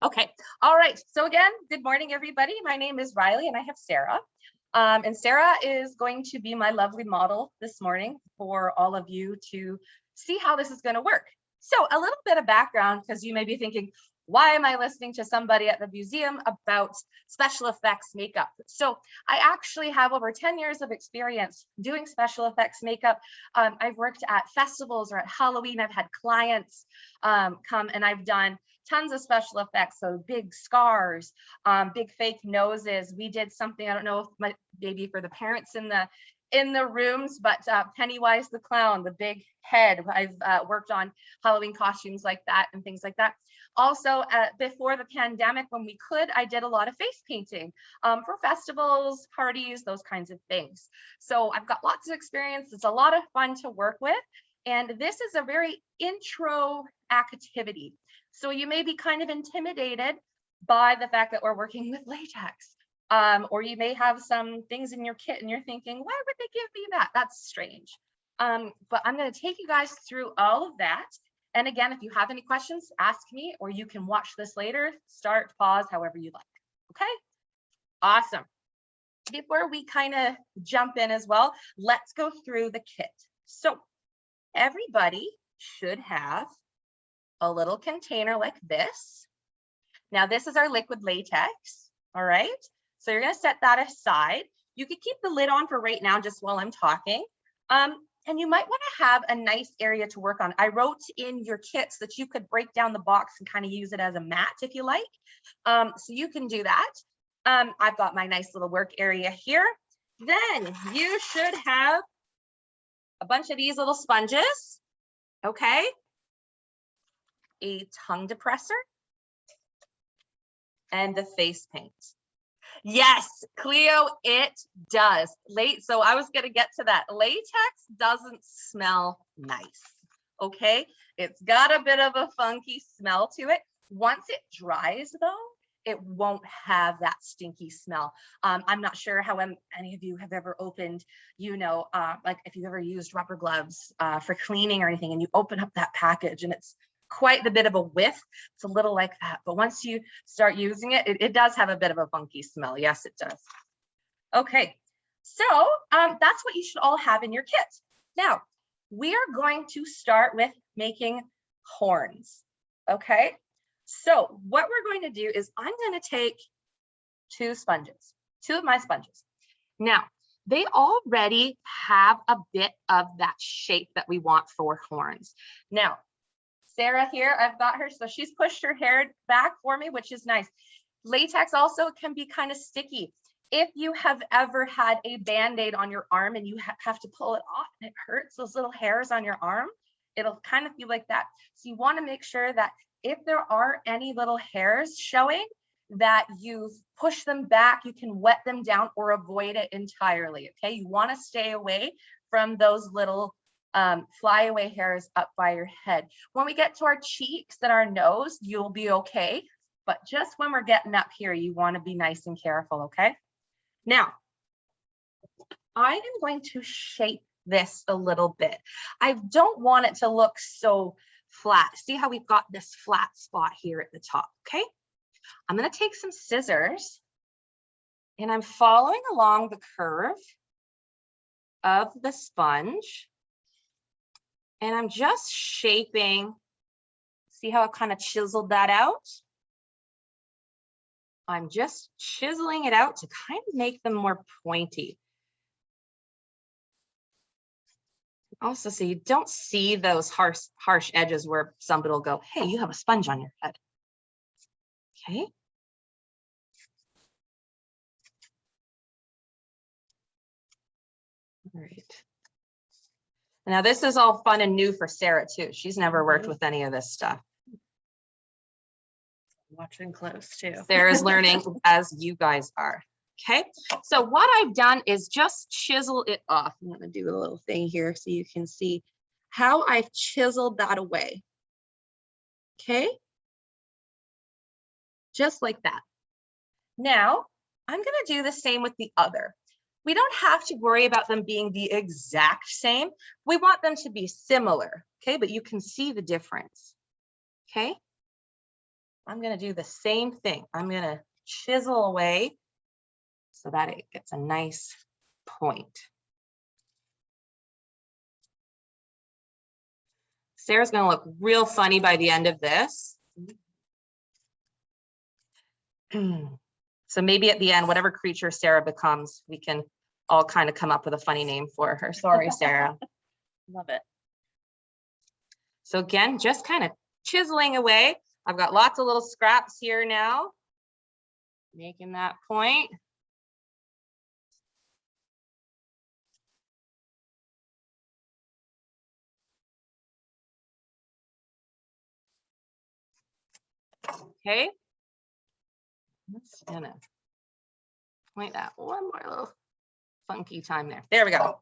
Okay. All right. So again, good morning, everybody. My name is Riley and I have Sarah. And Sarah is going to be my lovely model this morning for all of you to see how this is going to work. So a little bit of background, because you may be thinking, why am I listening to somebody at the museum about special effects makeup? So I actually have over 10 years of experience doing special effects makeup. I've worked at festivals or at Halloween. I've had clients come and I've done tons of special effects. So big scars, big fake noses. We did something, I don't know if maybe for the parents in the rooms, but Pennywise the clown, the big head. I've worked on Halloween costumes like that and things like that. Also, before the pandemic, when we could, I did a lot of face painting for festivals, parties, those kinds of things. So I've got lots of experience. It's a lot of fun to work with. And this is a very intro activity. So you may be kind of intimidated by the fact that we're working with latex. Or you may have some things in your kit and you're thinking, why would they give me that? That's strange. But I'm going to take you guys through all of that. And again, if you have any questions, ask me, or you can watch this later, start, pause, however you like. Okay, awesome. Before we kind of jump in as well, let's go through the kit. So everybody should have a little container like this. Now, this is our liquid latex. All right. So you're going to set that aside. You could keep the lid on for right now, just while I'm talking. And you might want to have a nice area to work on. I wrote in your kits that you could break down the box and kind of use it as a mat if you like. So you can do that. I've got my nice little work area here. Then you should have a bunch of these little sponges. Okay. A tongue depressor. And the face paint. Yes, Cleo, it does. So I was going to get to that. Latex doesn't smell nice. Okay, it's got a bit of a funky smell to it. Once it dries, though, it won't have that stinky smell. I'm not sure how any of you have ever opened, like if you've ever used rubber gloves for cleaning or anything, and you open up that package and it's quite the bit of a whiff. It's a little like that, but once you start using it, it does have a bit of a funky smell. Yes, it does. Okay, so that's what you should all have in your kit. Now, we are going to start with making horns. Okay, so what we're going to do is I'm going to take two of my sponges. Now, they already have a bit of that shape that we want for horns. Now, Sarah here, I've got her, so she's pushed her hair back for me, which is nice. Latex also can be kind of sticky. If you have ever had a Band-Aid on your arm and you have to pull it off and it hurts, those little hairs on your arm, it'll kind of feel like that. So you want to make sure that if there are any little hairs showing, that you've pushed them back, you can wet them down or avoid it entirely, okay? You want to stay away from those little flyaway hairs up by your head. When we get to our cheeks and our nose, you'll be okay. But just when we're getting up here, you want to be nice and careful, okay? Now, I am going to shape this a little bit. I don't want it to look so flat. See how we've got this flat spot here at the top, okay? I'm going to take some scissors and I'm following along the curve of the sponge. And I'm just shaping, see how I kind of chiseled that out? I'm just chiseling it out to kind of make them more pointy. Also, so you don't see those harsh edges where somebody will go, hey, you have a sponge on your head. Okay. All right. Now, this is all fun and new for Sarah, too. She's never worked with any of this stuff. Watching close, too. Sarah's learning as you guys are. Okay, so what I've done is just chisel it off. I'm going to do a little thing here so you can see how I've chiseled that away. Okay, just like that. Now, I'm going to do the same with the other. We don't have to worry about them being the exact same. We want them to be similar, okay? But you can see the difference, okay? I'm going to do the same thing. I'm going to chisel away so that it gets a nice point. Sarah's going to look real funny by the end of this. So maybe at the end, whatever creature Sarah becomes, we can all kind of come up with a funny name for her. Sorry, Sarah. Love it. So again, just kind of chiseling away. I've got lots of little scraps here now, making that point. Okay. I'm just gonna point that one more little funky time there. There we go.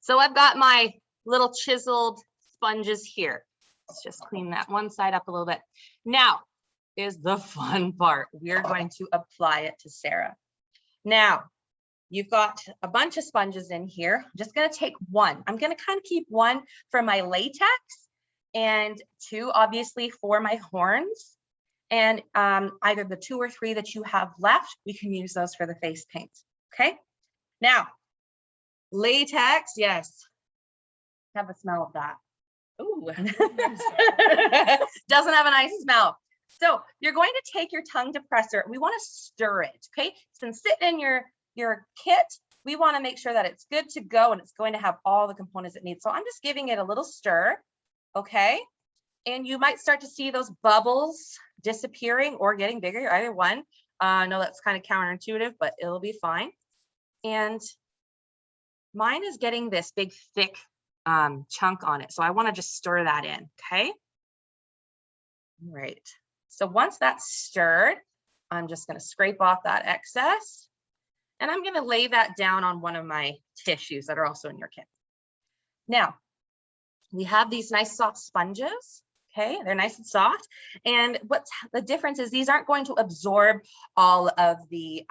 So I've got my little chiseled sponges here. Let's just clean that one side up a little bit. Now is the fun part. We are going to apply it to Sarah. Now, you've got a bunch of sponges in here. I'm just going to take one. I'm going to kind of keep one for my latex and two, obviously, for my horns. And either the 2 or 3 that you have left, we can use those for the face paint. Okay. Now, latex, yes. Have a smell of that. Ooh. Doesn't have a nice smell. So you're going to take your tongue depressor. We want to stir it. Okay. It's been sitting in your kit. We want to make sure that it's good to go and it's going to have all the components it needs. So I'm just giving it a little stir. Okay. And you might start to see those bubbles disappearing or getting bigger, either one. I know that's kind of counterintuitive, but it'll be fine. And mine is getting this big, thick chunk on it. So I want to just stir that in, okay? All right. So once that's stirred, I'm just going to scrape off that excess. And I'm going to lay that down on one of my tissues that are also in your kit. Now, we have these nice soft sponges. Okay, they're nice and soft. And what's the difference is these aren't going to absorb all of the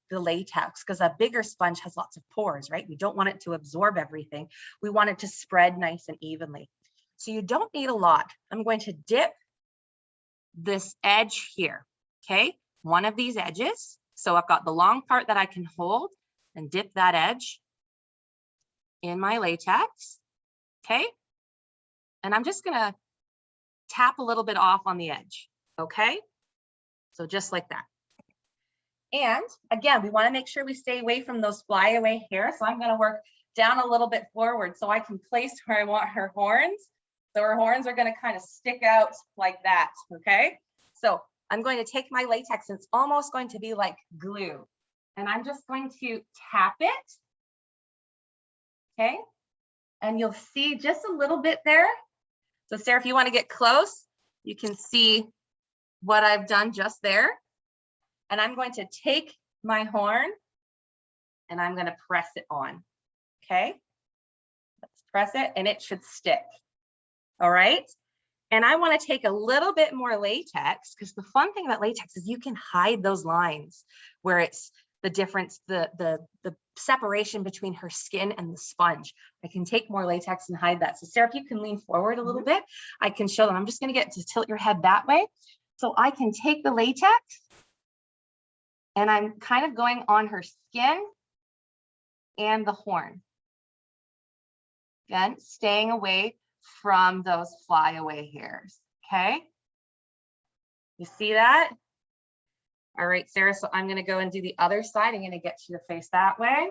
latex, because a bigger sponge has lots of pores, right? We don't want it to absorb everything. We want it to spread nice and evenly. So you don't need a lot. I'm going to dip this edge here, okay? One of these edges. So I've got the long part that I can hold and dip that edge in my latex, okay? And I'm just gonna tap a little bit off on the edge, okay? So just like that. And again, we want to make sure we stay away from those flyaway hairs. So I'm going to work down a little bit forward so I can place where I want her horns. So her horns are going to kind of stick out like that, okay? So I'm going to take my latex, and it's almost going to be like glue. And I'm just going to tap it, okay? And you'll see just a little bit there. So Sarah, if you want to get close, you can see what I've done just there. And I'm going to take my horn and I'm going to press it on. Okay. Let's press it and it should stick. All right. And I want to take a little bit more latex, because the fun thing about latex is you can hide those lines where it's the difference, the separation between her skin and the sponge. I can take more latex and hide that. So Sarah, if you can lean forward a little bit, I can show them. I'm just going to get to tilt your head that way. So I can take the latex and I'm kind of going on her skin and the horn. Again, staying away from those flyaway hairs, okay? You see that? All right, Sarah, so I'm gonna go and do the other side. I'm gonna get to your face that way.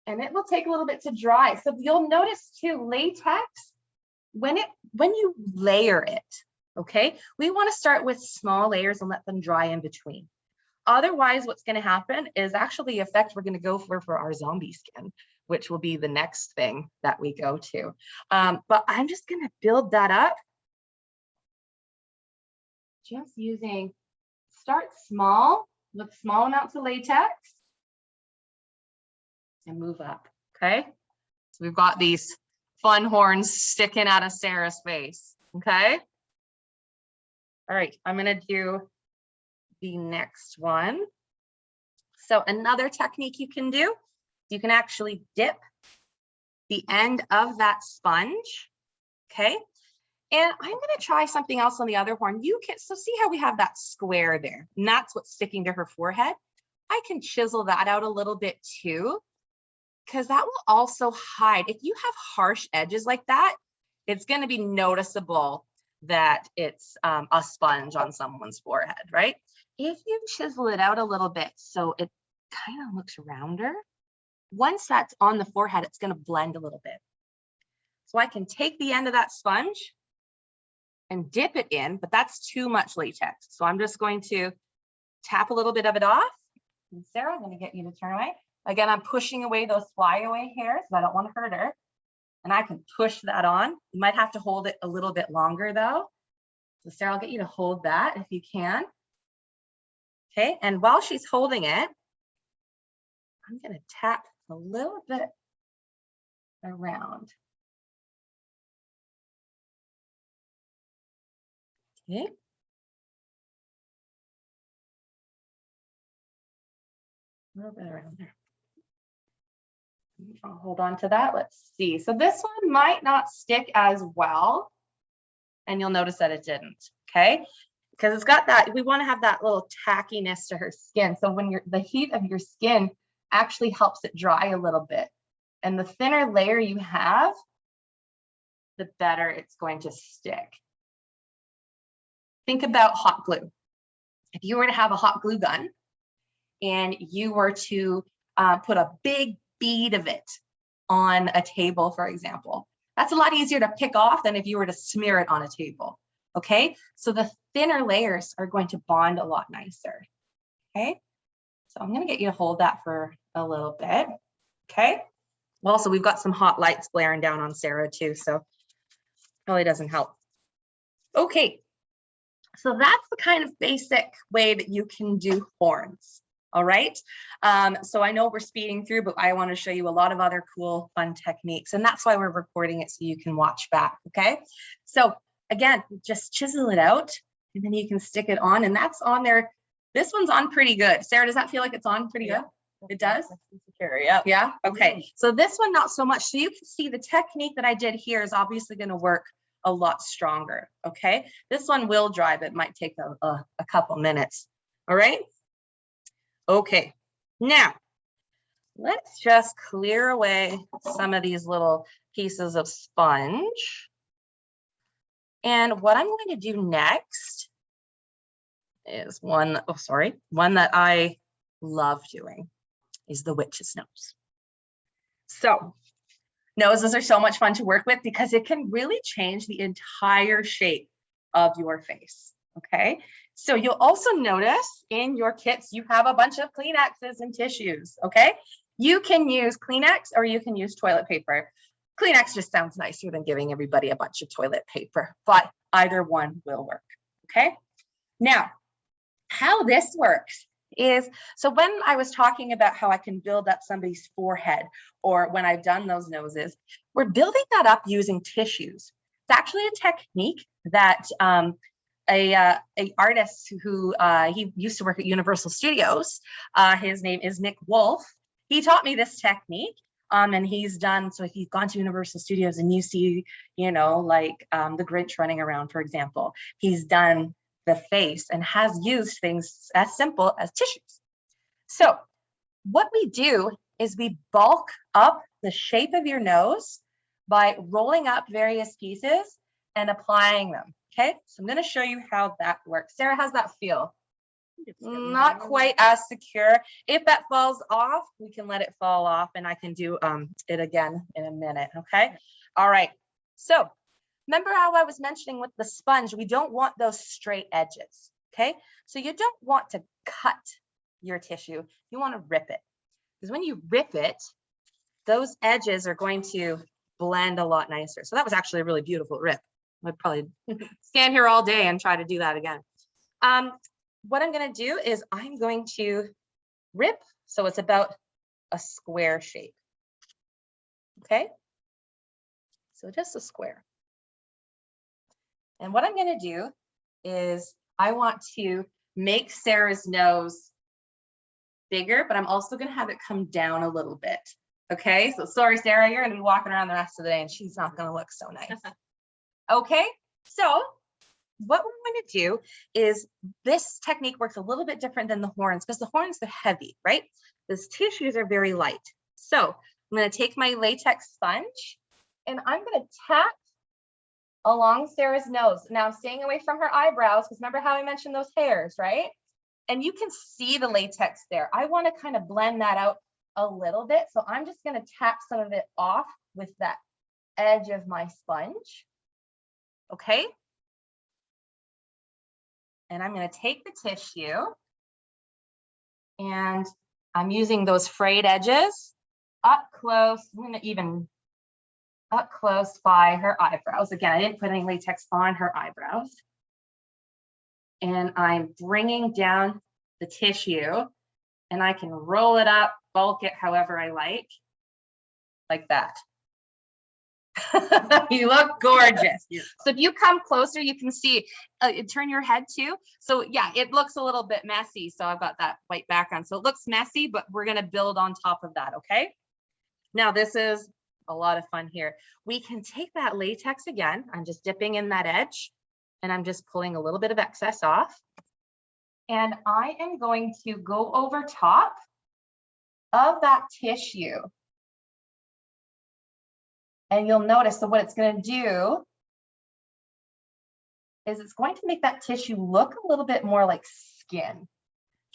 And it will take a little bit to dry. So you'll notice too, latex, when you layer it, okay, we wanna start with small layers and let them dry in between. Otherwise, what's gonna happen is actually the effect we're gonna go for our zombie skin, which will be the next thing that we go to. But I'm just gonna build that up. Just using, start small with small amounts of latex and move up, okay? So we've got these fun horns sticking out of Sarah's face, okay? All right, I'm gonna do the next one. So another technique you can do, you can actually dip the end of that sponge, okay? And I'm gonna try something else on the other horn. You can, so see how we have that square there, and that's what's sticking to her forehead. I can chisel that out a little bit too, because that will also hide. If you have harsh edges like that, it's gonna be noticeable that it's a sponge on someone's forehead, right? If you chisel it out a little bit so it kind of looks rounder, once that's on the forehead, it's gonna blend a little bit. So I can take the end of that sponge and dip it in, but that's too much latex. So I'm just going to tap a little bit of it off. And Sarah, I'm gonna get you to turn away. Again, I'm pushing away those flyaway hairs because I don't want to hurt her. And I can push that on. You might have to hold it a little bit longer though. So Sarah, I'll get you to hold that if you can. Okay, and while she's holding it, I'm gonna tap a little bit around. Okay. A little bit around there. I'll hold on to that. Let's see. So this one might not stick as well. And you'll notice that it didn't, okay? Because it's got that, we want to have that little tackiness to her skin. So when the heat of your skin actually helps it dry a little bit. And the thinner layer you have, the better it's going to stick. Think about hot glue. If you were to have a hot glue gun and you were to put a big bead of it on a table, for example, that's a lot easier to pick off than if you were to smear it on a table, okay? So the thinner layers are going to bond a lot nicer, okay? So I'm gonna get you to hold that for a little bit, okay? Also, we've got some hot lights blaring down on Sarah too, so probably doesn't help. Okay, so that's the kind of basic way that you can do horns. All right. So I know we're speeding through, but I want to show you a lot of other cool, fun techniques. And that's why we're recording it so you can watch back. Okay. So again, just chisel it out and then you can stick it on, and that's on there. This one's on pretty good. Sarah, does that feel like it's on pretty good? It does? Yeah. Yeah. Okay. So this one, not so much. So you can see the technique that I did here is obviously going to work a lot stronger. Okay. This one will dry, but it might take a couple minutes. All right. Okay, now let's just clear away some of these little pieces of sponge. And what I'm going to do next is one that I love doing is the witch's nose. So noses are so much fun to work with because it can really change the entire shape of your face, okay? So you'll also notice in your kits, you have a bunch of Kleenexes and tissues, okay? You can use Kleenex or you can use toilet paper. Kleenex just sounds nicer than giving everybody a bunch of toilet paper, but either one will work, okay? Now, how this works is, so when I was talking about how I can build up somebody's forehead or when I've done those noses, we're building that up using tissues. It's actually a technique that a artist who he used to work at Universal Studios. His name is Nick Wolf. He taught me this technique, and he's done. So if you've gone to Universal Studios and you see, you know, like the Grinch running around, for example, he's done the face and has used things as simple as tissues. So what we do is we bulk up the shape of your nose by rolling up various pieces and applying them. Okay, so I'm going to show you how that works. Sarah, how's that feel? Not quite as secure. If that falls off, we can let it fall off and I can do it again in a minute. Okay. All right. So remember how I was mentioning with the sponge, we don't want those straight edges. Okay. So you don't want to cut your tissue. You want to rip it, because when you rip it, those edges are going to blend a lot nicer. So that was actually a really beautiful rip. I'd probably stand here all day and try to do that again. What I'm going to do is I'm going to rip so it's about a square shape. Okay, so just a square. And what I'm going to do is I want to make Sarah's nose bigger, but I'm also going to have it come down a little bit. Okay, so sorry, Sarah, you're gonna be walking around the rest of the day and she's not gonna look so nice. Okay, so what we're going to do is this technique works a little bit different than the horns because the horns are heavy, right? These tissues are very light. So I'm going to take my latex sponge and I'm going to tap along Sarah's nose. Now I'm staying away from her eyebrows because remember how I mentioned those hairs, right? And you can see the latex there. I want to kind of blend that out a little bit. So I'm just going to tap some of it off with that edge of my sponge. Okay. And I'm going to take the tissue and I'm using those frayed edges up close. I'm going to even up close by her eyebrows. Again, I didn't put any latex on her eyebrows. And I'm bringing down the tissue and I can roll it up, bulk it however I like that. You look gorgeous. So if you come closer, you can see, turn your head too. So yeah, it looks a little bit messy. So I've got that white background. So it looks messy, but we're going to build on top of that. Okay. Now this is a lot of fun here. We can take that latex again. I'm just dipping in that edge and I'm just pulling a little bit of excess off. And I am going to go over top of that tissue. And you'll notice that what it's going to do is it's going to make that tissue look a little bit more like skin.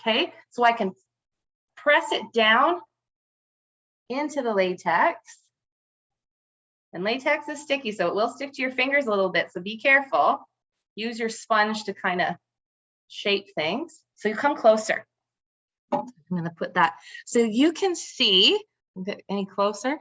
Okay, so I can press it down into the latex. And latex is sticky, so it will stick to your fingers a little bit. So be careful. Use your sponge to kind of shape things. So you come closer. I'm going to put that so you can see. Get any closer?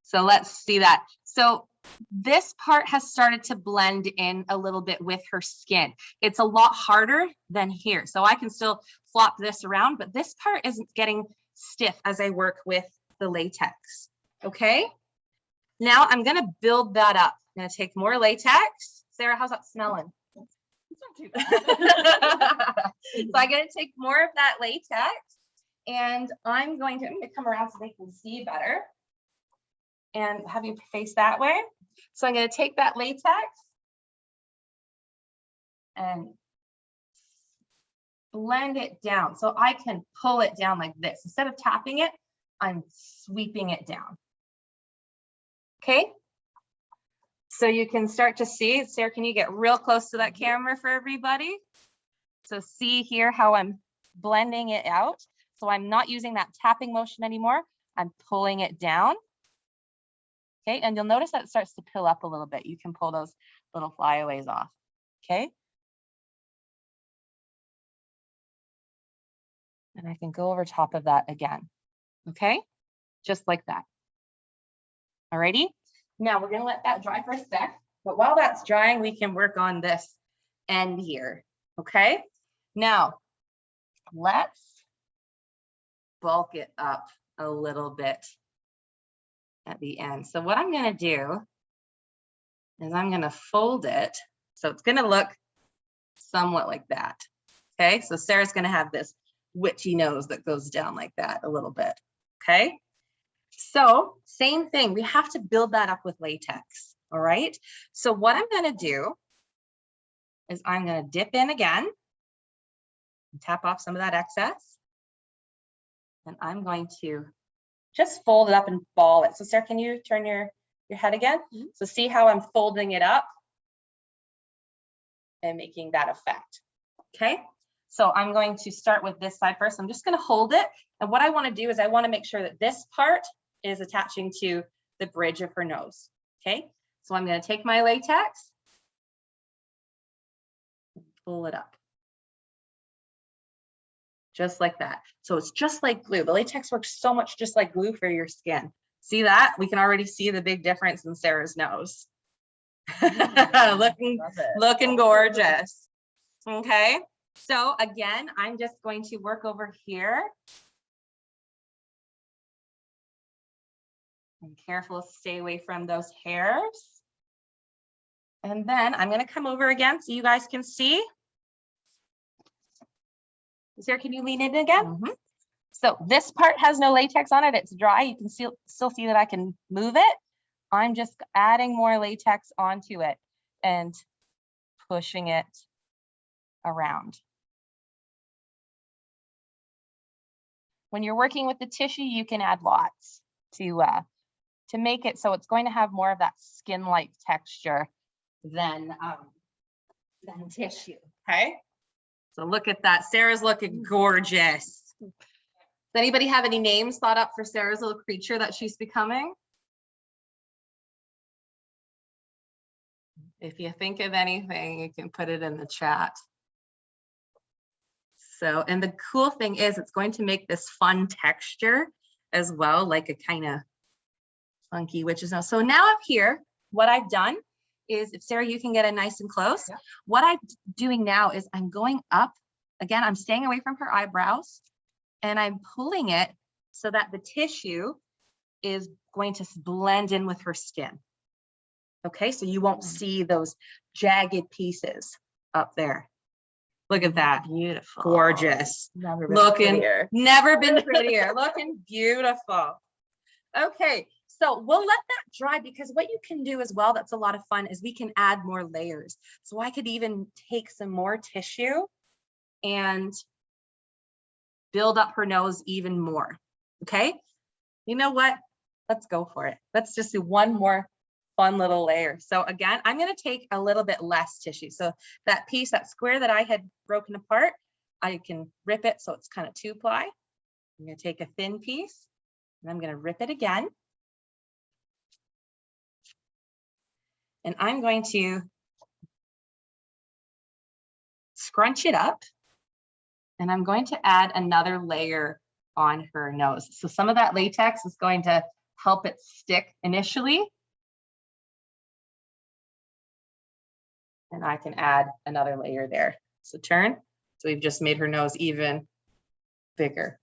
So let's see that. So this part has started to blend in a little bit with her skin. It's a lot harder than here. So I can still flop this around, but this part isn't getting stiff as I work with the latex. Okay. Now I'm going to build that up. I'm going to take more latex. Sarah, how's that smelling? It's not too bad. So I'm going to take more of that latex and I'm going to come around so they can see better. And have you face that way. So I'm going to take that latex and blend it down. So I can pull it down like this. Instead of tapping it, I'm sweeping it down. Okay. So you can start to see, Sarah, can you get real close to that camera for everybody? So see here how I'm blending it out. So I'm not using that tapping motion anymore. I'm pulling it down. Okay, and you'll notice that it starts to pill up a little bit. You can pull those little flyaways off. Okay. And I can go over top of that again. Okay, just like that. Alrighty. Now we're gonna let that dry for a sec. But while that's drying, we can work on this end here. Okay. Now let's bulk it up a little bit at the end. So what I'm going to do is I'm going to fold it. So it's going to look somewhat like that. Okay. So Sarah's going to have this witchy nose that goes down like that a little bit. Okay. So same thing. We have to build that up with latex. All right. So what I'm going to do is I'm going to dip in again and tap off some of that excess. And I'm going to just fold it up and ball it. So Sarah, can you turn your head again? Mm-hmm. So see how I'm folding it up and making that effect. Okay. So I'm going to start with this side first. I'm just going to hold it. And what I want to do is I want to make sure that this part is attaching to the bridge of her nose. Okay. So I'm going to take my latex and pull it up. Just like that. So it's just like glue. The latex works so much just like glue for your skin. See that? We can already see the big difference in Sarah's nose. looking gorgeous. Okay. So again, I'm just going to work over here. And careful to stay away from those hairs. And then I'm going to come over again so you guys can see. Sarah, can you lean in again? Mm-hmm. So this part has no latex on it. It's dry. You can still see that I can move it. I'm just adding more latex onto it and pushing it around. When you're working with the tissue, you can add lots to make it so it's going to have more of that skin-like texture than tissue, okay? So look at that. Sarah's looking gorgeous. Does anybody have any names thought up for Sarah's little creature that she's becoming? If you think of anything, you can put it in the chat. So, and the cool thing is it's going to make this fun texture as well, like a kind of funky witch's nose. So now up here, what I've done is, if Sarah, you can get it nice and close. Yeah. What I'm doing now is I'm going up. Again, I'm staying away from her eyebrows and I'm pulling it so that the tissue is going to blend in with her skin. Okay, so you won't see those jagged pieces up there. Look at that. Beautiful. Gorgeous. Never been prettier. Never been prettier. Looking beautiful. Okay, so we'll let that dry, because what you can do as well, that's a lot of fun, is we can add more layers. So I could even take some more tissue and build up her nose even more. Okay, you know what? Let's go for it. Let's just do one more fun little layer. So again, I'm going to take a little bit less tissue. So that piece, that square that I had broken apart, I can rip it so it's kind of 2-ply. I'm going to take a thin piece and I'm going to rip it again. And I'm going to scrunch it up, and I'm going to add another layer on her nose. So some of that latex is going to help it stick initially. And I can add another layer there. So turn. So we've just made her nose even bigger.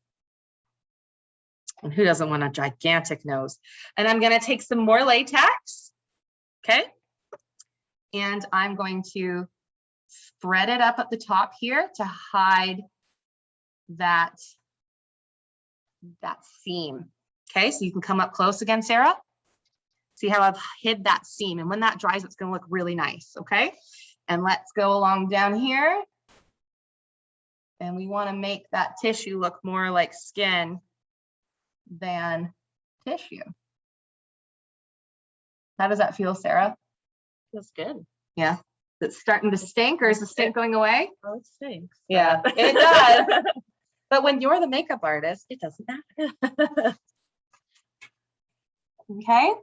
And who doesn't want a gigantic nose? And I'm going to take some more latex. Okay. And I'm going to spread it up at the top here to hide that seam. Okay, so you can come up close again, Sarah. See how I've hid that seam, and when that dries, it's going to look really nice. Okay, and let's go along down here, and we want to make that tissue look more like skin than tissue. How does that feel, Sarah? Feels good. Yeah. It's starting to stink, or is the stink going away? Oh, it stinks. Yeah, it does. But when you're the makeup artist, it doesn't matter. Okay.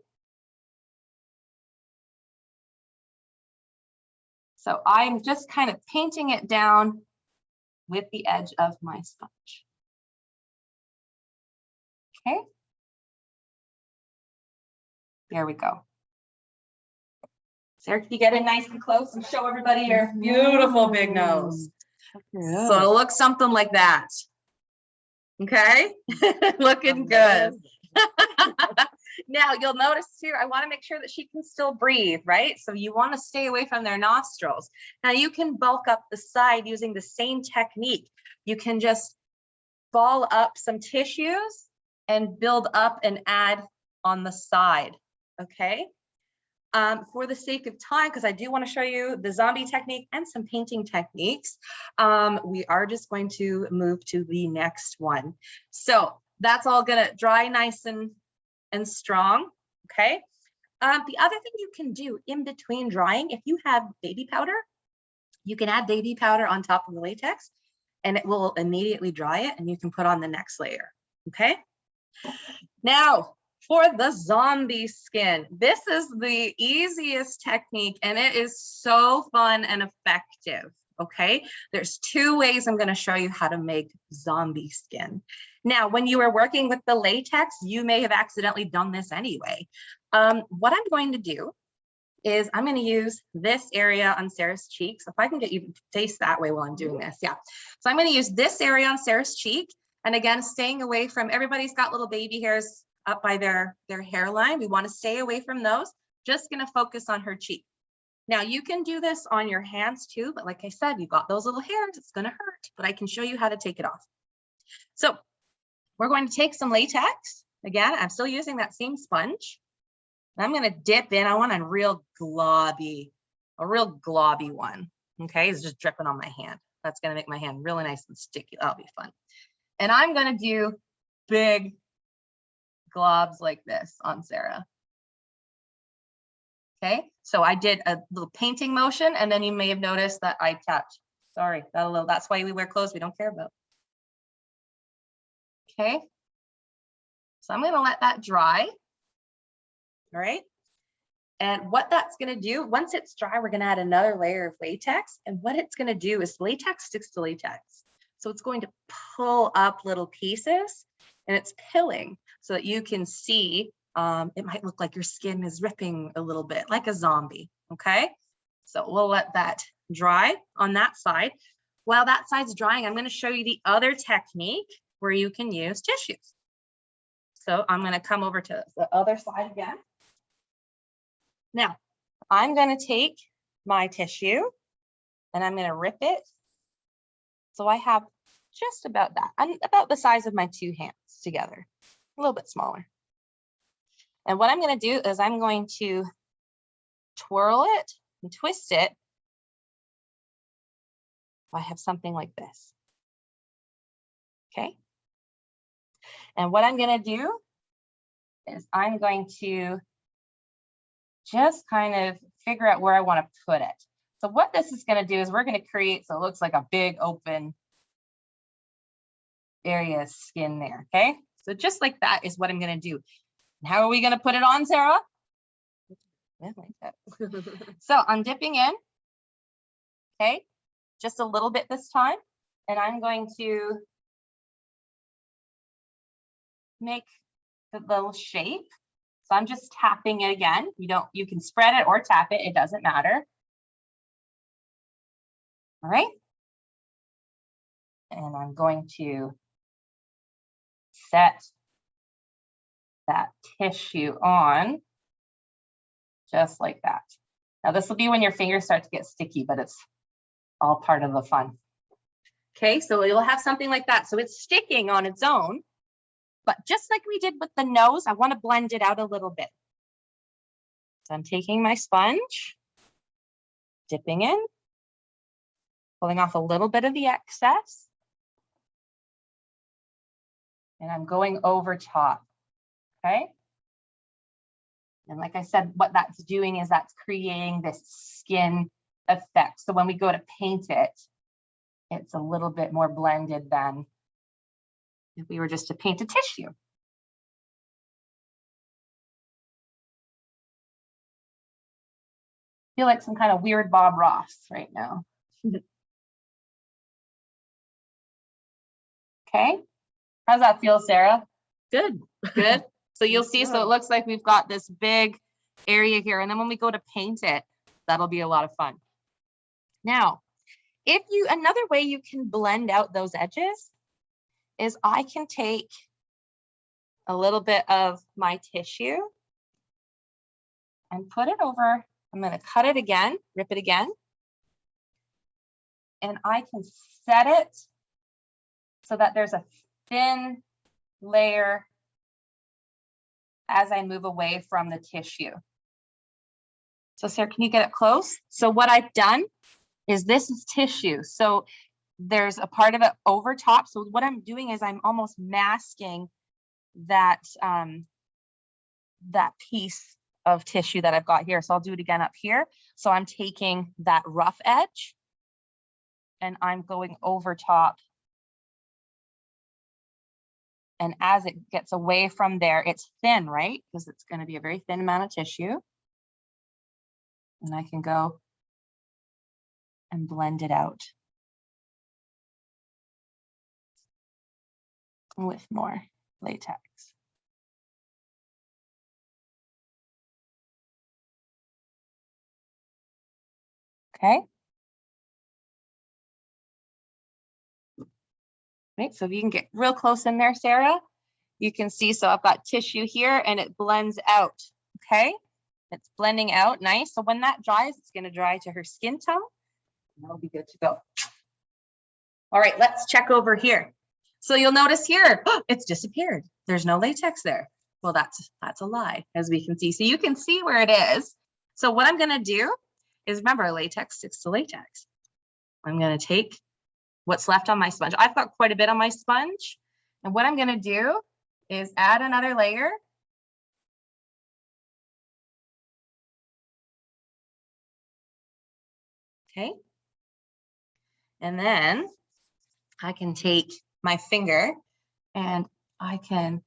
So I'm just kind of painting it down with the edge of my sponge. Okay. There we go. Sarah, can you get in nice and close and show everybody your beautiful big nose? So it'll look something like that. Okay, looking good. Now you'll notice too, I want to make sure that she can still breathe, right? So you want to stay away from their nostrils. Now you can bulk up the side using the same technique. You can just ball up some tissues and build up and add on the side. Okay. For the sake of time, because I do want to show you the zombie technique and some painting techniques, we are just going to move to the next one. So that's all gonna dry nice and strong. Okay. The other thing you can do in between drying, if you have baby powder, you can add baby powder on top of the latex and it will immediately dry it, and you can put on the next layer. Okay. Now, for the zombie skin, this is the easiest technique, and it is so fun and effective. Okay, there's 2 ways I'm going to show you how to make zombie skin. Now, when you are working with the latex, you may have accidentally done this anyway. What I'm going to do is I'm going to use this area on Sarah's cheek. So if I can get you to face that way while I'm doing this, yeah. So I'm going to use this area on Sarah's cheek, and again, staying away from, everybody's got little baby hairs up by their hairline. We want to stay away from those. Just going to focus on her cheek. Now you can do this on your hands too, but like I said, you've got those little hairs, it's going to hurt, but I can show you how to take it off. So we're going to take some latex. Again, I'm still using that same sponge. I'm going to dip in. I want a real globby one. Okay, it's just dripping on my hand. That's going to make my hand really nice and sticky. That'll be fun. And I'm going to do big globs like this on Sarah. Okay, so I did a little painting motion, and then you may have noticed that I tapped. Sorry, that's why we wear clothes we don't care about. Okay, so I'm going to let that dry. All right. And what that's going to do, once it's dry, we're going to add another layer of latex. And what it's going to do is latex sticks to latex. So it's going to pull up little pieces, and it's pilling so that you can see, it might look like your skin is ripping a little bit like a zombie. Okay. So we'll let that dry on that side. While that side's drying, I'm going to show you the other technique where you can use tissues. So I'm going to come over to the other side again. Now, I'm going to take my tissue and I'm going to rip it. So I have just about that. I'm about the size of my two hands together, a little bit smaller. And what I'm going to do is I'm going to twirl it and twist it. I have something like this. Okay. And what I'm going to do is I'm going to just kind of figure out where I want to put it. So what this is going to do is we're going to create so it looks like a big open area of skin there. Okay. So just like that is what I'm going to do. And how are we going to put it on, Sarah? Yeah, like that. So I'm dipping in. Okay. Just a little bit this time. And I'm going to make the little shape. So I'm just tapping it again. You can spread it or tap it. It doesn't matter. All right. And I'm going to set that tissue on just like that. Now this will be when your fingers start to get sticky, but it's all part of the fun. Okay, so you'll have something like that. So it's sticking on its own, but just like we did with the nose, I want to blend it out a little bit. So I'm taking my sponge, dipping in, pulling off a little bit of the excess, and I'm going over top, okay? And like I said, what that's doing is that's creating this skin effect. So when we go to paint it, it's a little bit more blended than if we were just to paint a tissue. I feel like some kind of weird Bob Ross right now. Okay, how's that feel, Sarah? Good. Good. So you'll see, so it looks like we've got this big area here. And then when we go to paint it, that'll be a lot of fun. Now, another way you can blend out those edges is I can take a little bit of my tissue and put it over. I'm going to cut it again, rip it again. And I can set it so that there's a thin layer as I move away from the tissue. So Sarah, can you get it close? So what I've done is this is tissue. So there's a part of it over top. So what I'm doing is I'm almost masking that, that piece of tissue that I've got here. So I'll do it again up here. So I'm taking that rough edge and I'm going over top. And as it gets away from there, it's thin, right? Because it's going to be a very thin amount of tissue. And I can go and blend it out with more latex. Okay. Right, so if you can get real close in there, Sarah, you can see, so I've got tissue here and it blends out, okay? It's blending out, nice. So when that dries, it's gonna dry to her skin tone. And that'll be good to go. All right, let's check over here. So you'll notice here, it's disappeared. There's no latex there. Well, that's a lie, as we can see. So you can see where it is. So what I'm gonna do is, remember, latex sticks to latex. I'm gonna take what's left on my sponge. I've got quite a bit on my sponge. And what I'm gonna do is add another layer. Okay. And then I can take my finger and I can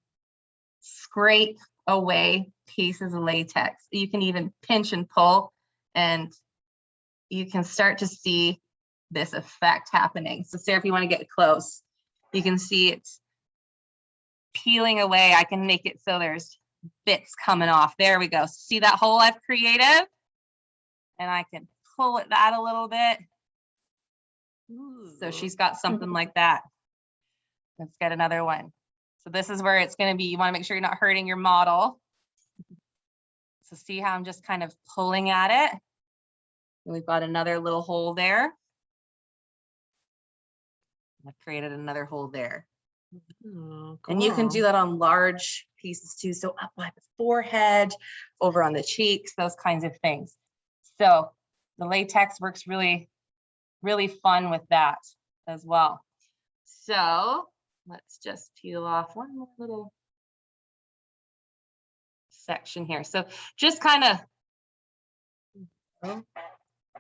scrape away pieces of latex. You can even pinch and pull, and you can start to see this effect happening. So Sarah, if you want to get close, you can see it's peeling away. I can make it so there's bits coming off. There we go. See that hole I've created? And I can pull it that a little bit. So she's got something like that. Let's get another one. So this is where it's going to be. You want to make sure you're not hurting your model. So see how I'm just kind of pulling at it. And we've got another little hole there. I've created another hole there. Oh, cool. And you can do that on large pieces too. So up by the forehead, over on the cheeks, those kinds of things. So the latex works really, really fun with that as well. So let's just peel off one more little section here. So just kind of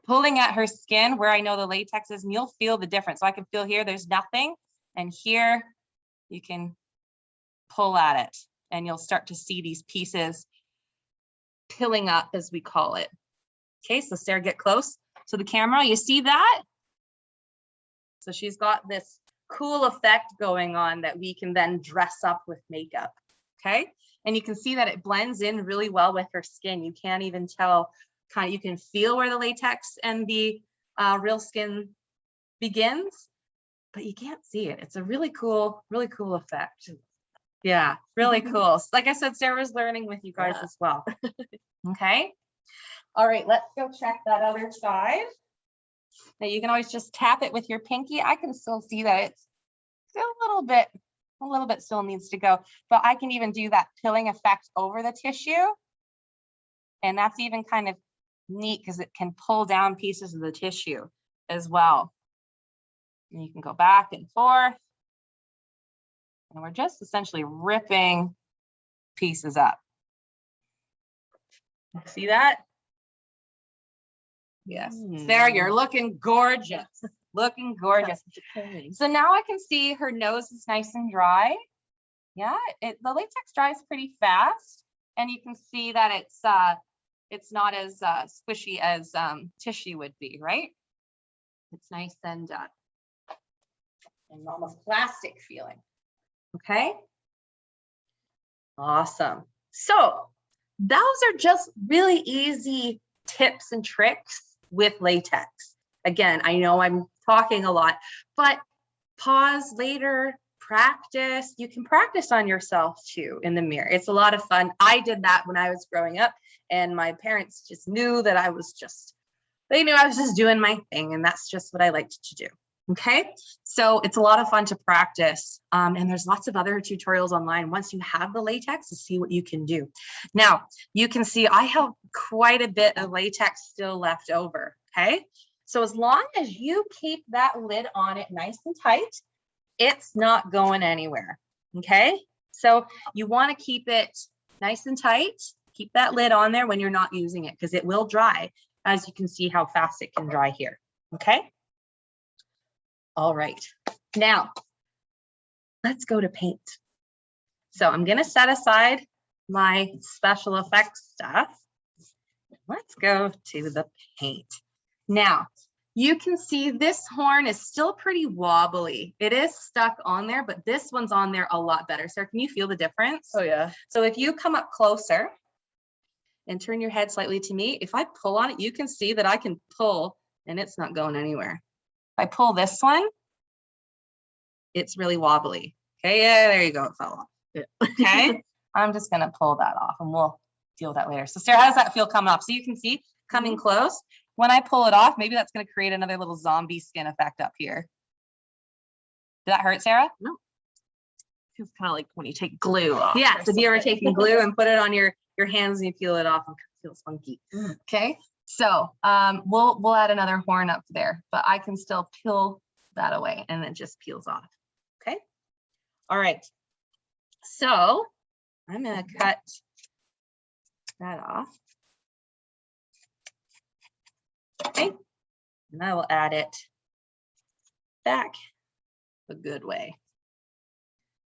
pulling at her skin where I know the latex is, and you'll feel the difference. So I can feel here, there's nothing. And here you can pull at it and you'll start to see these pieces pilling up, as we call it. Okay, so Sarah, get close to the camera. You see that? So she's got this cool effect going on that we can then dress up with makeup. Okay, and you can see that it blends in really well with her skin. You can't even tell, you can feel where the latex and the real skin begins, but you can't see it. It's a really cool effect. Yeah, really cool. Like I said, Sarah's learning with you guys as well. Okay. All right, let's go check that other side. Now you can always just tap it with your pinky. I can still see that it's still a little bit still needs to go, but I can even do that pilling effect over the tissue. And that's even kind of neat because it can pull down pieces of the tissue as well. And you can go back and forth. And we're just essentially ripping pieces up. See that? Yes. Sarah, you're looking gorgeous. Looking gorgeous. So now I can see her nose is nice and dry. Yeah, the latex dries pretty fast. And you can see that it's not as squishy as tissue would be, right? It's nice and almost plastic feeling. Okay. Awesome. So those are just really easy tips and tricks with latex. Again, I know I'm talking a lot, but pause later, practice. You can practice on yourself too in the mirror. It's a lot of fun. I did that when I was growing up, and my parents just knew that they knew I was just doing my thing, and that's just what I liked to do. Okay, so it's a lot of fun to practice, and there's lots of other tutorials online once you have the latex to see what you can do. Now you can see I have quite a bit of latex still left over. Okay, so as long as you keep that lid on it nice and tight, it's not going anywhere. Okay, so you want to keep it nice and tight. Keep that lid on there when you're not using it, because it will dry, as you can see how fast it can dry here. Okay. All right, now let's go to paint. So I'm going to set aside my special effects stuff. Let's go to the paint. Now you can see this horn is still pretty wobbly. It is stuck on there, but this one's on there a lot better. Sarah, can you feel the difference? Oh yeah. So if you come up closer and turn your head slightly to me, if I pull on it, you can see that I can pull and it's not going anywhere. If I pull this one, it's really wobbly. Okay, yeah, there you go, it fell off. Yeah. Okay, I'm just gonna pull that off and we'll deal with that later. So Sarah, how does that feel coming off? So you can see coming close. When I pull it off, maybe that's gonna create another little zombie skin effect up here. Did that hurt, Sarah? No. It's kind of like when you take glue off. Yeah, or so if you ever something. taken glue and put it on your hands and you peel it off, it feels funky. Okay, so we'll add another horn up there, but I can still peel that away and it just peels off. Okay, all right. So I'm gonna cut that off. Okay, and I will add it back a good way.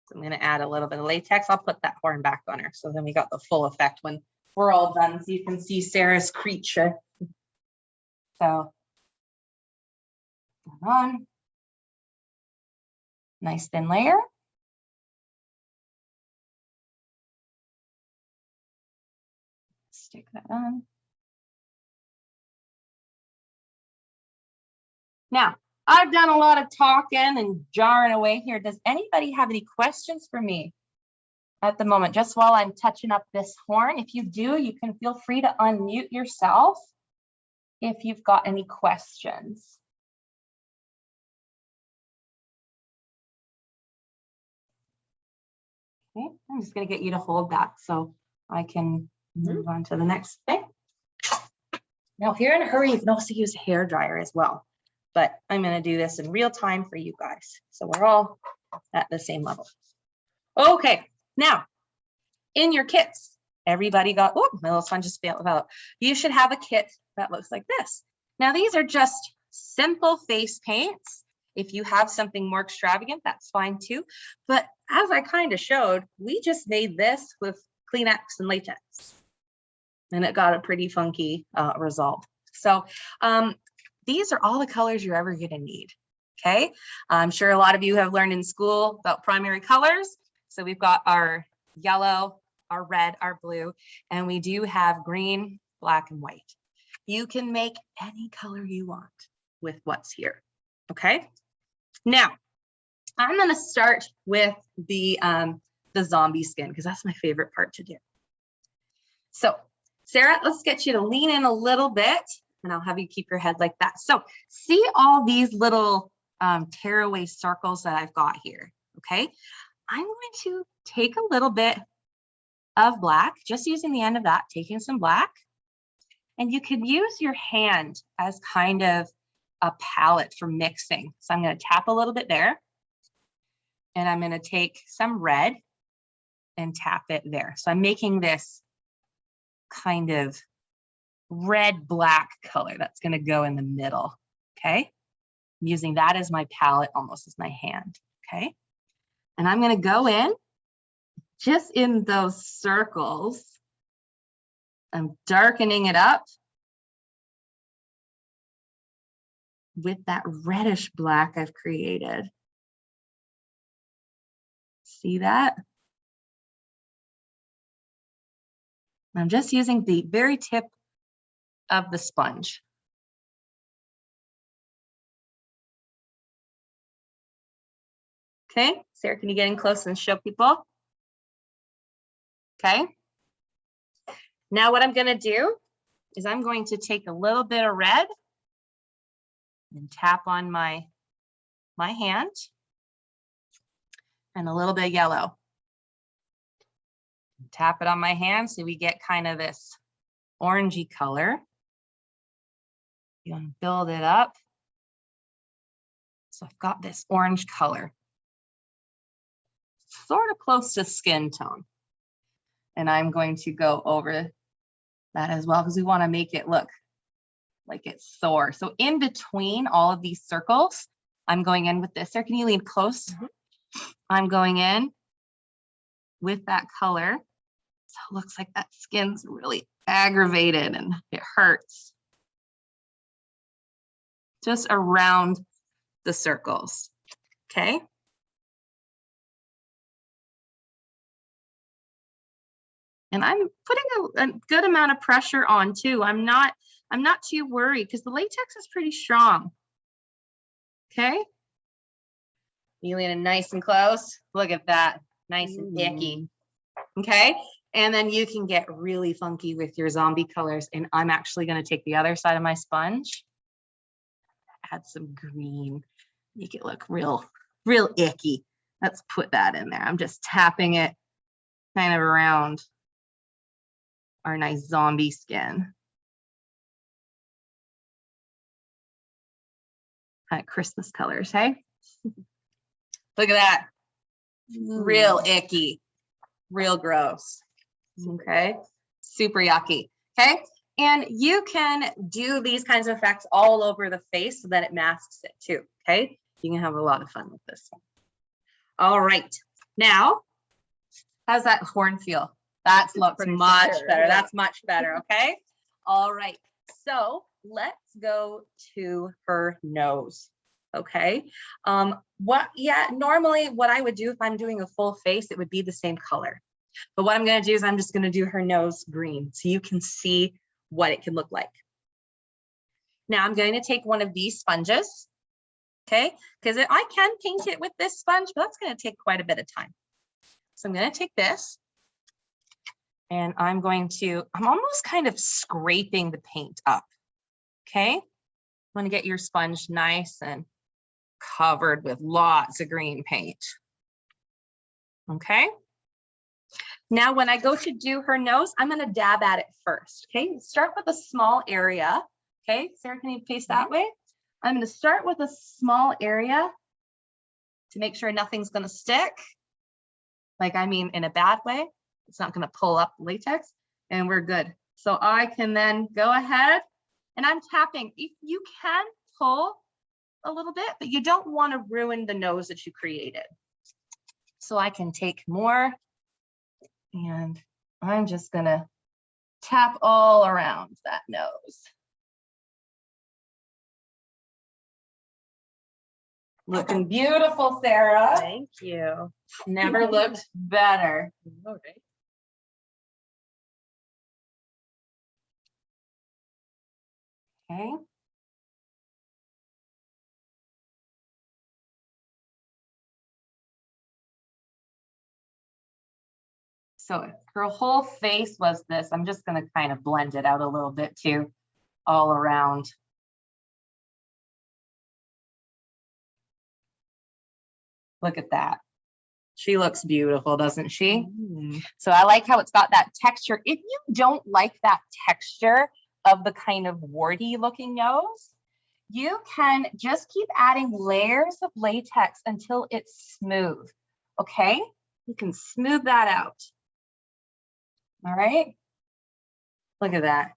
So I'm going to add a little bit of latex. I'll put that horn back on her. So then we got the full effect when we're all done. So you can see Sarah's creature. So on. Nice thin layer. Stick that on. Now, I've done a lot of talking and jarring away here. Does anybody have any questions for me at the moment, just while I'm touching up this horn? If you do, you can feel free to unmute yourself if you've got any questions. Okay, I'm just going to get you to hold that so I can move on to the next thing. Now, if you're in a hurry, you can also use a hair dryer as well, but I'm going to do this in real time for you guys. So we're all at the same level. Okay, now in your kits, everybody got, oh, my little sponge just fell out. You should have a kit that looks like this. Now, these are just simple face paints. If you have something more extravagant, that's fine too. But as I kind of showed, we just made this with Kleenex and latex. And it got a pretty funky result. So these are all the colors you're ever gonna need, okay? I'm sure a lot of you have learned in school about primary colors. So we've got our yellow, our red, our blue, and we do have green, black, and white. You can make any color you want with what's here, okay? Now, I'm gonna start with the zombie skin because that's my favorite part to do. So, Sarah, let's get you to lean in a little bit and I'll have you keep your head like that. So see all these little tearaway circles that I've got here, okay? I'm going to take a little bit of black, just using the end of that, taking some black, and you could use your hand as kind of a palette for mixing. So I'm going to tap a little bit there, and I'm going to take some red and tap it there. So I'm making this kind of red-black color that's going to go in the middle, okay? I'm using that as my palette, almost as my hand, okay? And I'm going to go in just in those circles. I'm darkening it up with that reddish black I've created. See that? I'm just using the very tip of the sponge. Okay, Sarah, can you get in close and show people? Okay. Now what I'm gonna do is I'm going to take a little bit of red and tap on my hand and a little bit of yellow. Tap it on my hand so we get kind of this orangey color. You want to build it up. So I've got this orange color, sort of close to skin tone. And I'm going to go over that as well because we want to make it look like it's Thor. So in between all of these circles, I'm going in with this. Sarah, can you lean close? I'm going in with that color. So it looks like that skin's really aggravated and it hurts. Just around the circles, okay? And I'm putting a good amount of pressure on too. I'm not too worried because the latex is pretty strong. Okay. You lean in nice and close. Look at that, nice and icky. Okay. And then you can get really funky with your zombie colors. And I'm actually going to take the other side of my sponge, add some green, make it look real icky. Let's put that in there. I'm just tapping it kind of around our nice zombie skin. Kind of Christmas colors, hey? Look at that. Real icky, real gross. Okay, super yucky. Okay, and you can do these kinds of effects all over the face so that it masks it too. Okay, you can have a lot of fun with this one. All right, now, how's that horn feel? That looks much better. That's much better. Okay, all right. So let's go to her nose. Okay, normally what I would do if I'm doing a full face, it would be the same color. But what I'm going to do is I'm just going to do her nose green so you can see what it can look like. Now I'm going to take one of these sponges, okay, because I can paint it with this sponge, but that's going to take quite a bit of time. So I'm going to take this and I'm almost kind of scraping the paint up, okay? I'm going to get your sponge nice and covered with lots of green paint, okay? Now, when I go to do her nose, I'm going to dab at it first, okay? Start with a small area, okay? Sarah, can you face that way? I'm going to start with a small area to make sure nothing's going to stick. Like, I mean, in a bad way. It's not going to pull up latex, and we're good. So I can then go ahead and I'm tapping. You can pull a little bit, but you don't want to ruin the nose that you created. So I can take more. And I'm just gonna tap all around that nose. Looking beautiful, Sarah. Thank you. Never looked better. Okay. Okay. So if her whole face was this, I'm just going to kind of blend it out a little bit too, all around. Look at that. She looks beautiful, doesn't she? So I like how it's got that texture. If you don't like that texture of the kind of warty looking nose, you can just keep adding layers of latex until it's smooth. Okay? You can smooth that out. All right. Look at that.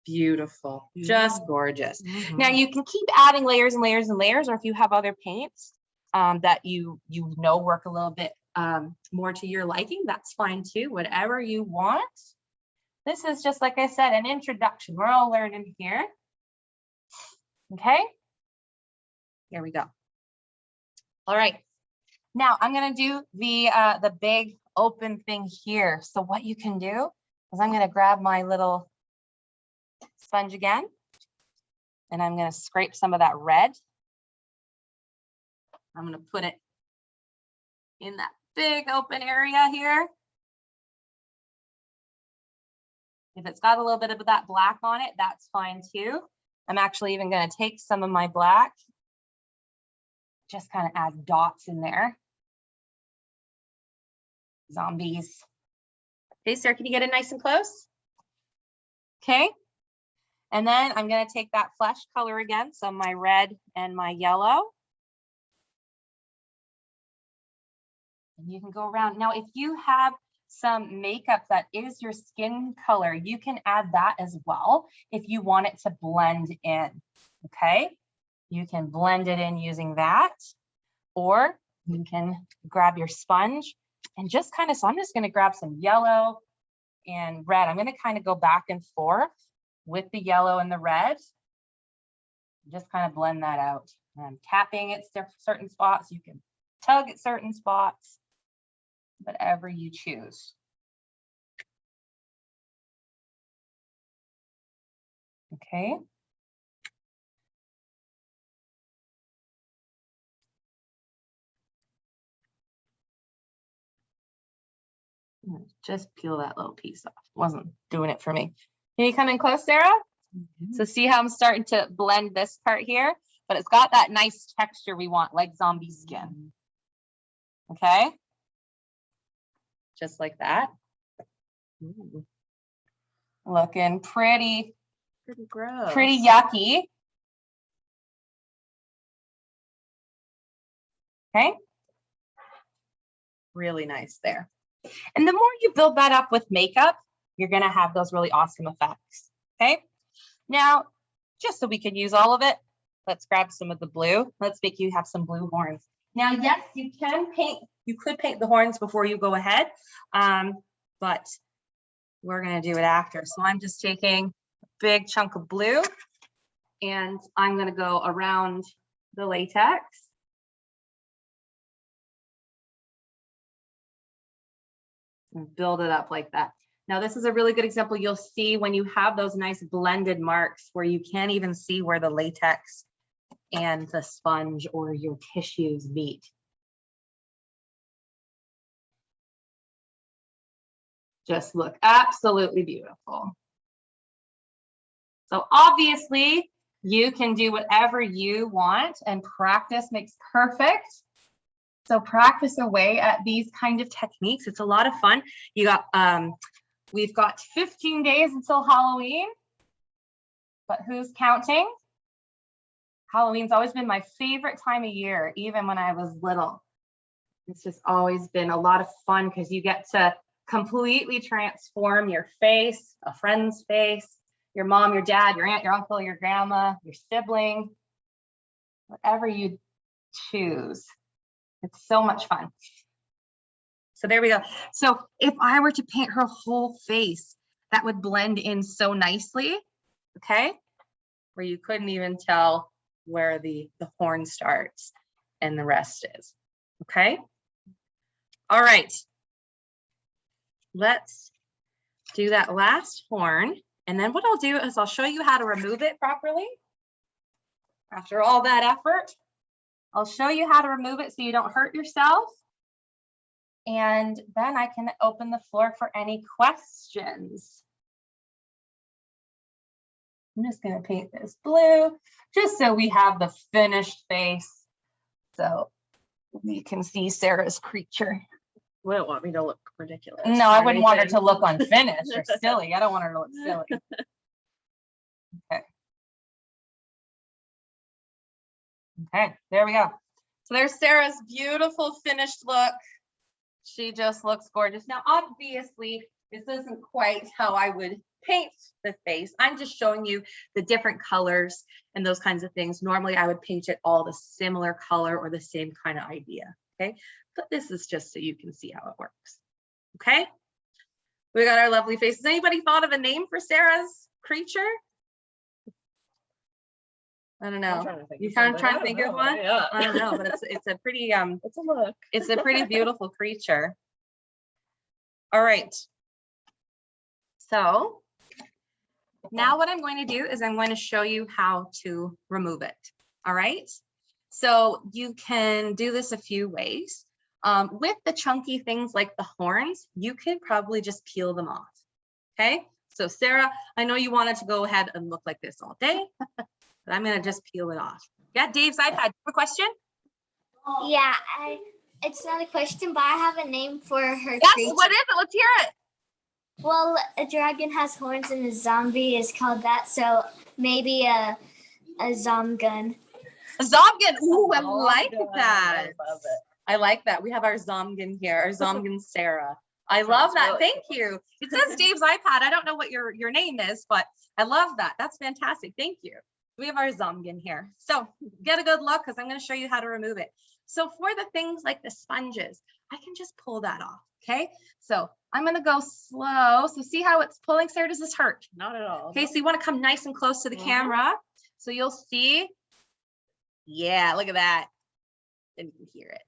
Beautiful. Just gorgeous. Now you can keep adding layers and layers and layers, or if you have other paints that you know work a little bit more to your liking, that's fine too. Whatever you want. This is just, like I said, an introduction. We're all learning here. Okay. Here we go. All right. Now I'm going to do the big open thing here. So what you can do is I'm going to grab my little sponge again, and I'm going to scrape some of that red. I'm going to put it in that big open area here. If it's got a little bit of that black on it, that's fine too. I'm actually even going to take some of my black, just kind of add dots in there. Zombies. Okay, Sarah, can you get it nice and close? Okay. And then I'm going to take that flesh color again, so my red and my yellow. And you can go around. Now, if you have some makeup that is your skin color, you can add that as well if you want it to blend in. Okay. You can blend it in using that, or you can grab your sponge and just kind of, so I'm just going to grab some yellow and red. I'm going to kind of go back and forth with the yellow and the red. Just kind of blend that out. And I'm tapping at certain spots. You can tug at certain spots, whatever you choose. Okay. Just peel that little piece off. Wasn't doing it for me. Can you come in close, Sarah? So see how I'm starting to blend this part here, but it's got that nice texture we want, like zombie skin. Okay. Just like that. Ooh. Looking pretty gross. Pretty yucky. Okay. Really nice there. And the more you build that up with makeup, you're going to have those really awesome effects. Okay. Now, just so we can use all of it, let's grab some of the blue. Let's make you have some blue horns. Now, yes, you could paint the horns before you go ahead, but we're going to do it after. So I'm just taking a big chunk of blue and I'm going to go around the latex. And build it up like that. Now, this is a really good example. You'll see when you have those nice blended marks where you can't even see where the latex and the sponge or your tissues meet. Just look absolutely beautiful. So obviously, you can do whatever you want, and practice makes perfect. So practice away at these kind of techniques. It's a lot of fun. You got we've got 15 days until Halloween, but who's counting? Halloween's always been my favorite time of year, even when I was little. It's just always been a lot of fun because you get to completely transform your face, a friend's face, your mom, your dad, your aunt, your uncle, your grandma, your sibling, whatever you choose. It's so much fun. So there we go. So if I were to paint her whole face, that would blend in so nicely, okay? Where you couldn't even tell where the horn starts and the rest is, okay? All right. Let's do that last horn. And then what I'll do is I'll show you how to remove it properly. After all that effort, I'll show you how to remove it so you don't hurt yourself. And then I can open the floor for any questions. I'm just going to paint this blue just so we have the finished face. So we can see Sarah's creature. You wouldn't want me to look ridiculous. No, I wouldn't want her to look unfinished or silly. I don't want her to look silly. Okay. Okay, there we go. So there's Sarah's beautiful finished look. She just looks gorgeous. Now, obviously, this isn't quite how I would paint the face. I'm just showing you the different colors and those kinds of things. Normally, I would paint it all the similar color or the same kind of idea, okay? But this is just so you can see how it works, okay? We got our lovely faces. Anybody thought of a name for Sarah's creature? I don't know. You kind of trying to think of one? Yeah. I don't know, but it's a pretty It's a look. it's a pretty beautiful creature. All right. So now what I'm going to do is I'm going to show you how to remove it. All right. So you can do this a few ways. With the chunky things like the horns, you could probably just peel them off. Okay. So Sarah, I know you wanted to go ahead and look like this all day, but I'm going to just peel it off. Yeah, Dave's iPad. You have a question? Yeah, it's not a question, but I have a name for her Yes, creature. what is it? Let's hear it. Well, a dragon has horns and a zombie is called that, so maybe a Zom-gon. Zom-gon. Ooh, I like that. I love it. I like that. We have our Zom-gon here, our Zom-gon Sarah. I love that. Really Thank you. It says Dave's iPad. I don't know what your name is, but I love that. That's fantastic. Thank you. We have our Zom-gon here. So get a good look because I'm going to show you how to remove it. So for the things like the sponges, I can just pull that off. Okay. So I'm going to go slow. So see how it's pulling, Sarah? Does this hurt? Not at all. Okay. So you want to come nice and close to the camera. So you'll see. Yeah, look at that. And you can hear it.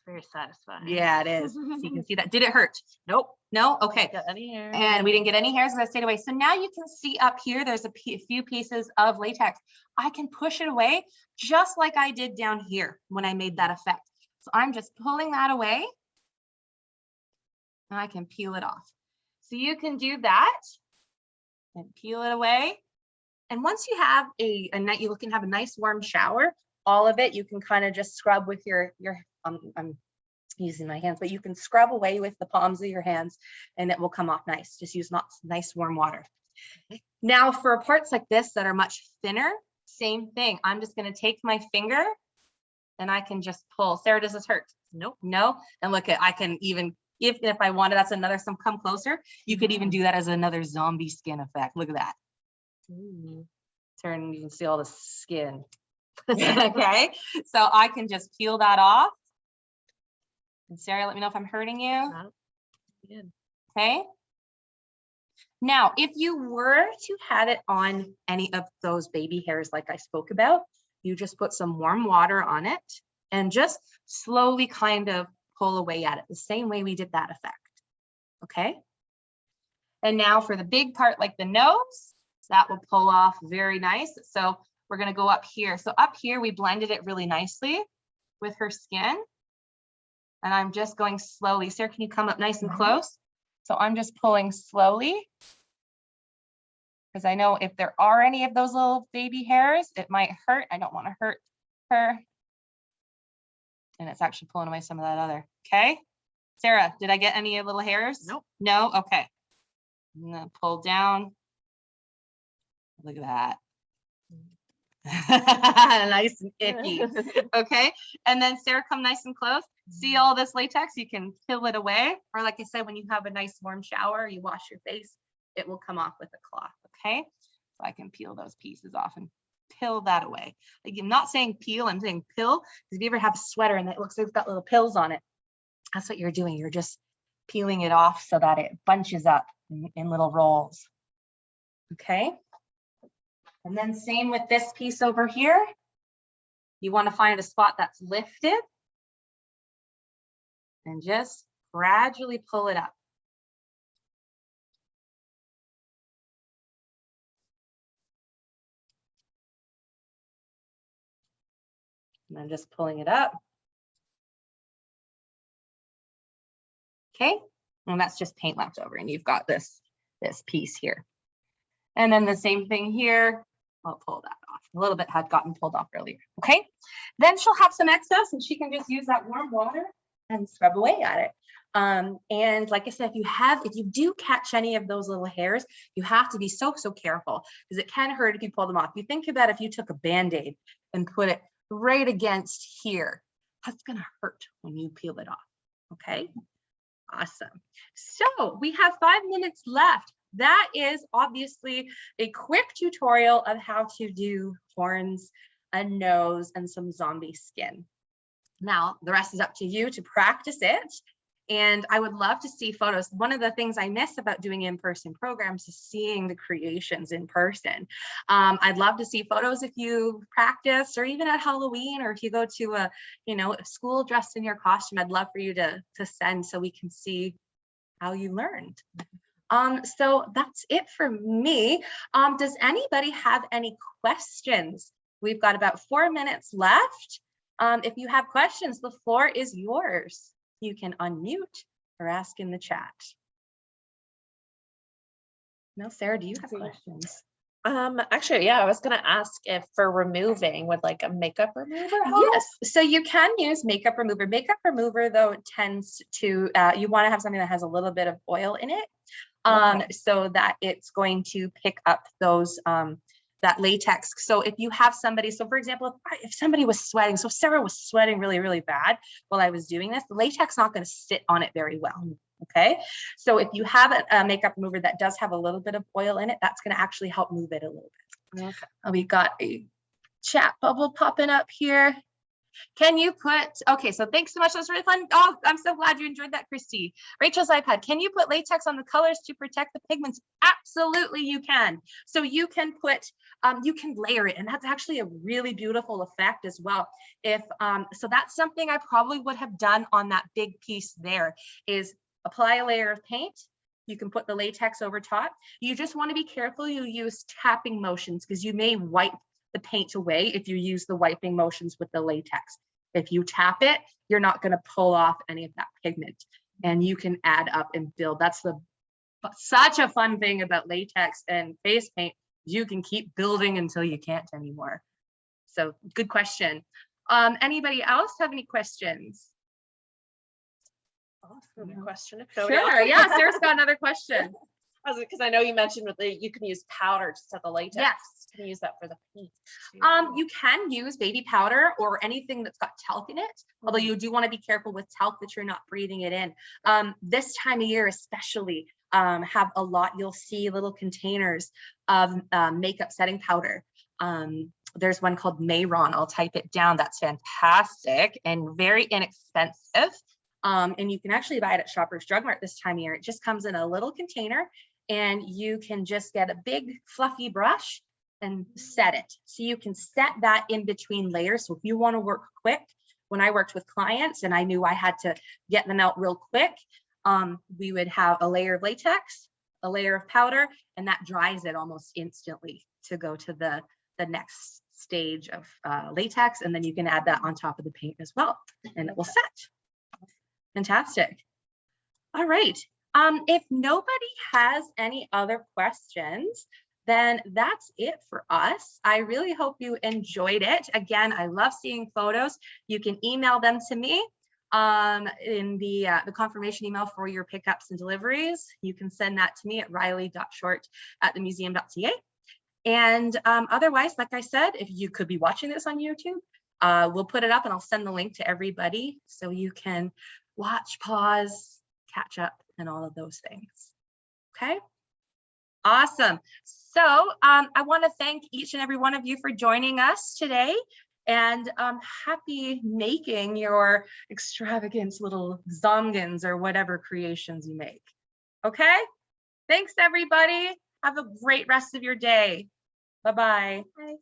Very satisfying. Yeah, it is. So you can see that. Did it hurt? Nope. No? Okay. Got any hair? And we didn't get any hairs that stayed away. So now you can see up here, there's a few pieces of latex. I can push it away just like I did down here when I made that effect. So I'm just pulling that away and I can peel it off. So you can do that and peel it away. And once you have you can have a nice warm shower, all of it, you can kind of just scrub with your using my hands, but you can scrub away with the palms of your hands and it will come off nice. Just use nice warm water. Now for parts like this that are much thinner, same thing. I'm just going to take my finger and I can just pull. Sarah, does this hurt? Nope. No. And look at, I can even, if I wanted, that's another, some come closer. You could even do that as another zombie skin effect. Look at that. Turn, you can see all the skin. Okay. So I can just peel that off. And Sarah, let me know if I'm hurting you. Good. Okay. Now, if you were to have it on any of those baby hairs like I spoke about, you just put some warm water on it and just slowly kind of pull away at it the same way we did that effect. Okay. And now for the big part like the nose, that will pull off very nice. So we're going to go up here. So up here, we blended it really nicely with her skin. And I'm just going slowly. Sarah, can you come up nice and close? So I'm just pulling slowly. Because I know if there are any of those little baby hairs, it might hurt. I don't want to hurt her. And it's actually pulling away some of that other. Okay. Sarah, did I get any little hairs? Nope. No? Okay. I'm going to pull down. Look at that. Nice and icky. Okay. And then Sarah, come nice and close. See all this latex? You can peel it away. Or like I said, when you have a nice warm shower, you wash your face, it will come off with a cloth. Okay. So I can peel those pieces off and peel that away. Like, I'm not saying peel, I'm saying pill. Because if you ever have a sweater and it looks like it's got little pills on it, that's what you're doing. You're just peeling it off so that it bunches up in little rolls. Okay. And then same with this piece over here. You want to find a spot that's lifted and just gradually pull it up. And I'm just pulling it up. Okay. And that's just paint left over. And you've got this piece here. And then the same thing here. I'll pull that off. A little bit had gotten pulled off earlier. Okay. Then she'll have some excess and she can just use that warm water and scrub away at it. And like I said, if you do catch any of those little hairs, you have to be so careful because it can hurt if you pull them off. You think about if you took a Band-Aid and put it right against here, that's going to hurt when you peel it off. Okay. Awesome. So we have 5 minutes left. That is obviously a quick tutorial of how to do horns, a nose, and some zombie skin. Now, the rest is up to you to practice it. And I would love to see photos. One of the things I miss about doing in-person programs is seeing the creations in person. I'd love to see photos if you practice, or even at Halloween, or if you go to a school dressed in your costume. I'd love for you to send so we can see how you learned. So that's it for me. Does anybody have any questions? We've got about 4 minutes left. If you have questions, the floor is yours. You can unmute or ask in the chat. No, Sarah, do you have questions? Actually, yeah, I was gonna ask if for removing, would like a makeup remover help? Yes, so you can use makeup remover. Makeup remover, though, tends to, you want to have something that has a little bit of oil in it, so that it's going to pick up those that latex. So if you have somebody, so for example, if somebody was sweating, so Sarah was sweating really bad while I was doing this, the latex not going to sit on it very well. Okay, so if you have a makeup remover that does have a little bit of oil in it, that's going to actually help move it a little bit. Okay. We got a chat bubble popping up here. Can you put, okay, so thanks so much. That was really fun. Oh, I'm so glad you enjoyed that, Christy. Rachel's iPad, can you put latex on the colors to protect the pigments? Absolutely, you can. So you can put, you can layer it, and that's actually a really beautiful effect as well. If, so that's something I probably would have done on that big piece there, is apply a layer of paint. You can put the latex over top. You just want to be careful you use tapping motions because you may wipe the paint away if you use the wiping motions with the latex. If you tap it, you're not going to pull off any of that pigment, and you can add up and build. That's such a fun thing about latex and face paint. You can keep building until you can't anymore. So good question. Anybody else have any questions? Another Mhm. question. If Sure. nobody else- Yeah, Sarah's got another question. Because I know you mentioned with you can use powder to set the latex. Yes. Can you use that for the paint? too? You can use baby powder or anything that's got talc in it, although you do want to be careful with talc that you're not breathing it in. This time of year especially, have a lot, you'll see little containers of makeup setting powder. There's one called Mayron. I'll type it down. That's fantastic and very inexpensive. And you can actually buy it at Shoppers Drug Mart this time of year. It just comes in a little container and you can just get a big fluffy brush and set it. So you can set that in between layers. So if you want to work quick, when I worked with clients and I knew I had to get them out real quick, we would have a layer of latex, a layer of powder, and that dries it almost instantly to go to the next stage of latex. And then you can add that on top of the paint as well, and it will set. Fantastic. All right. If nobody has any other questions, then that's it for us. I really hope you enjoyed it. Again, I love seeing photos. You can email them to me in the confirmation email for your pickups and deliveries. You can send that to me at riley.short@themuseum.ca. And otherwise, like I said, if you could be watching this on YouTube, we'll put it up and I'll send the link to everybody so you can watch, pause, catch up, and all of those things. Okay. Awesome. So I want to thank each and every one of you for joining us today, and happy making your extravagant little Zom-gons or whatever creations you make. Okay. Thanks, everybody. Have a great rest of your day. Bye-bye. Bye.